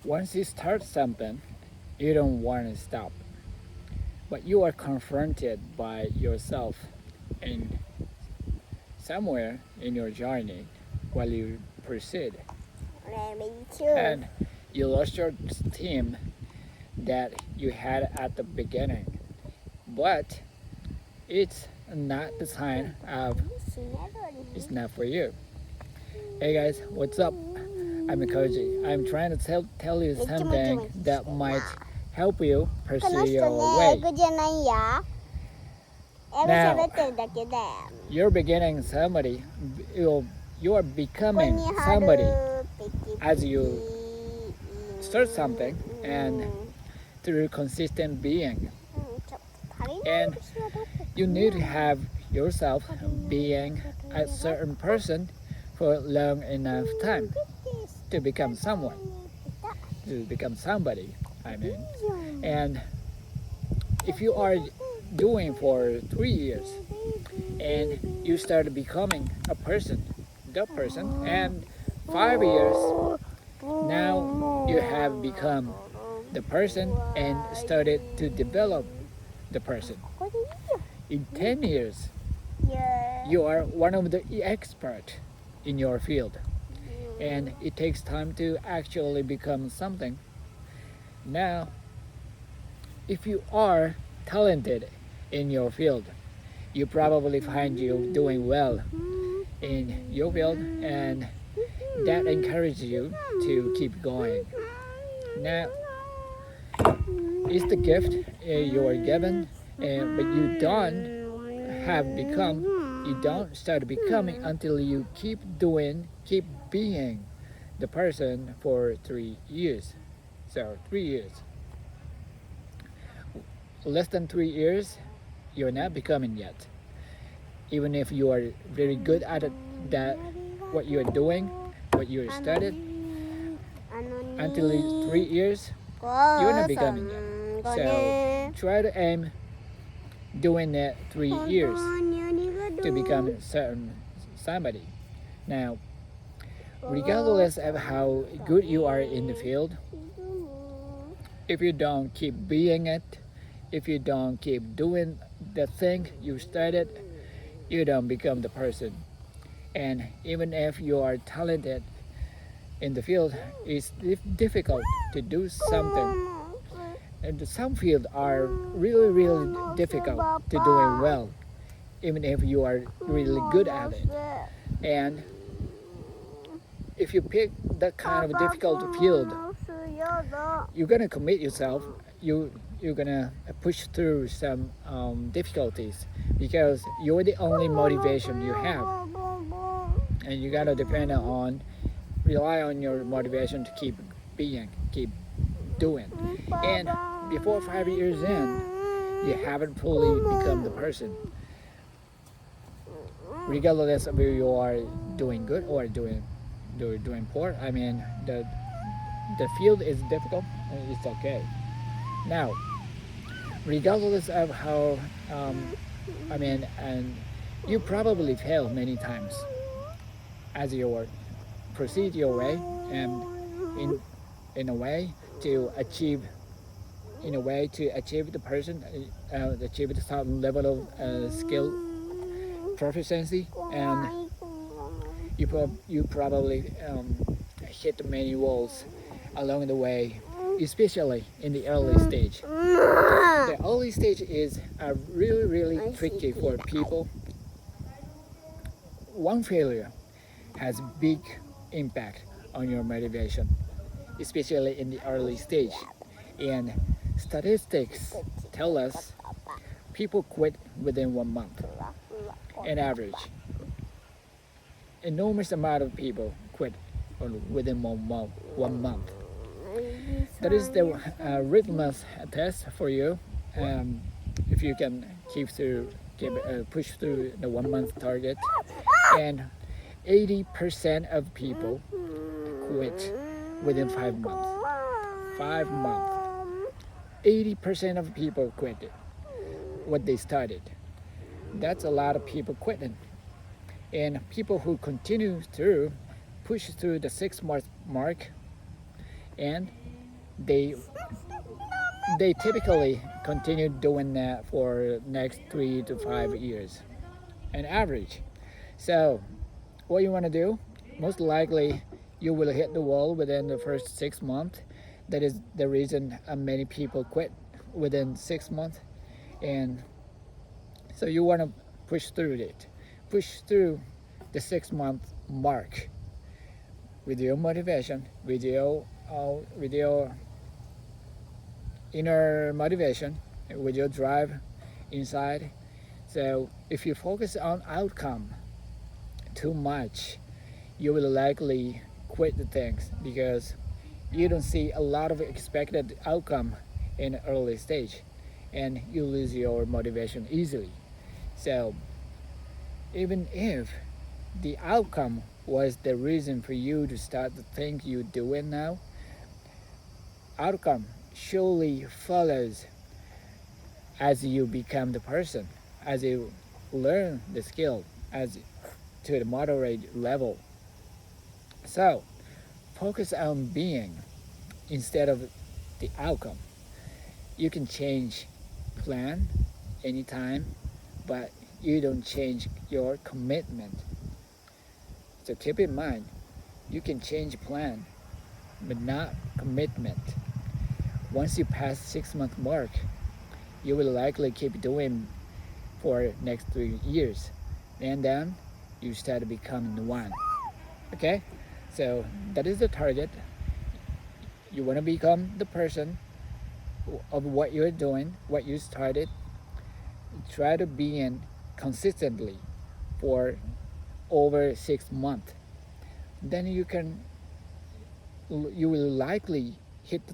Once you start something, you don't want to stop, but you are confronted by yourself and somewhere in your journey while you proceed. And you lost your steam that you had at the beginning, but it's not the sign of it's not for you. Hey guys, what's up? I'm Koji. I'm trying to tell you something that might help you pursue your way. Now, you're beginning somebody, you are becoming somebody as you start something and through consistent being. And you need to have yourself being a certain person for long enough time to become someone, to become somebody, I mean. And if you are doing for 3 years and you start becoming a person, the person, and 5 years, now you have become the person and started to develop the person. In 10 years, you are one of the experts in your field, and it takes time to actually become something. Now, if you are talented in your field, you probably find you doing well in your field, and that encourages you to keep going. Now, it's the gift you are given, but you don't start becoming until you keep doing, keep being the person for 3 years. So 3 years. Less than 3 years, you're not becoming yet. Even if you are very good at it, that what you're doing, what you studied, until 3 years, you're not becoming yet. So try to aim doing that 3 years to become certain somebody. Now, regardless of how good you are in the field, if you don't keep being it, if you don't keep doing the thing you started, you don't become the person. And even if you are talented in the field, it's difficult to do something. And some fields are really, really difficult to doing well, even if you are really good at it. And if you pick that kind of difficult field, you're gonna commit yourself. You're gonna push through some difficulties because you're the only motivation you have, and you gotta rely on your motivation to keep being, keep doing. And before 5 years in, you haven't fully become the person. Regardless of whether you are doing good or doing poor, I mean the field is difficult and it's okay. Now, regardless of how, and you probably fail many times as you proceed your way and in a way to achieve the person, achieve the certain level of skill proficiency, and you probably hit many walls along the way, especially in the early stage. The early stage is really, really tricky for people. One failure has big impact on your motivation, especially in the early stage. And statistics tell us people quit within 1 month. On average, enormous amount of people quit within 1 month. 1 month. That is the litmus test for you. If you can push through the 1 month target, and 80% of people quit within 5 months. 5 months. 80% of people quit what they started. That's a lot of people quitting. And people who continue through, push through the 6 month mark, and they they typically continue doing that for next 3 to 5 years, an average. So what you want to do, most likely you will hit the wall within the first 6 months. That is the reason many people quit within 6 months. And so you want to push through it, push through the 6 month mark with your motivation, with your inner motivation, with your drive inside. So if you focus on outcome too much, you will likely quit the things because you don't see a lot of expected outcome in early stage, and you lose your motivation easily. So even if the outcome was the reason for you to start the thing you're doing now, outcome surely follows as you become the person, as you learn the skill, as to the moderate level. So focus on being instead of the outcome. You can change plan anytime, but you don't change your commitment. So keep in mind, you can change plan, but not commitment. Once you pass 6 month mark, you will likely keep doing for next 3 years, and then you start becoming one. Okay, so that is the target. You want to become the person of what you're doing, what you started. Try to be in consistently for over 6 months. Then you will likely hit the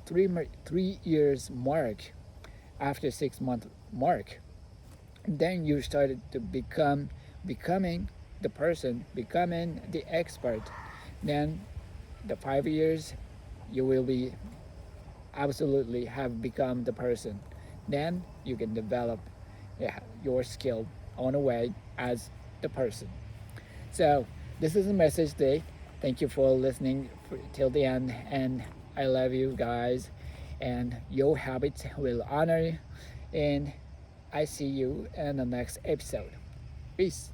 3 years mark after 6 month mark. Then you started to becoming the person, becoming the expert. Then the 5 years you will be absolutely have become the person. Then you can develop, yeah, your skill on the way as the person. So this is the message today. Thank you for listening till the end, and I love you guys, and your habits will honor you, and I see you in the next episode. Peace.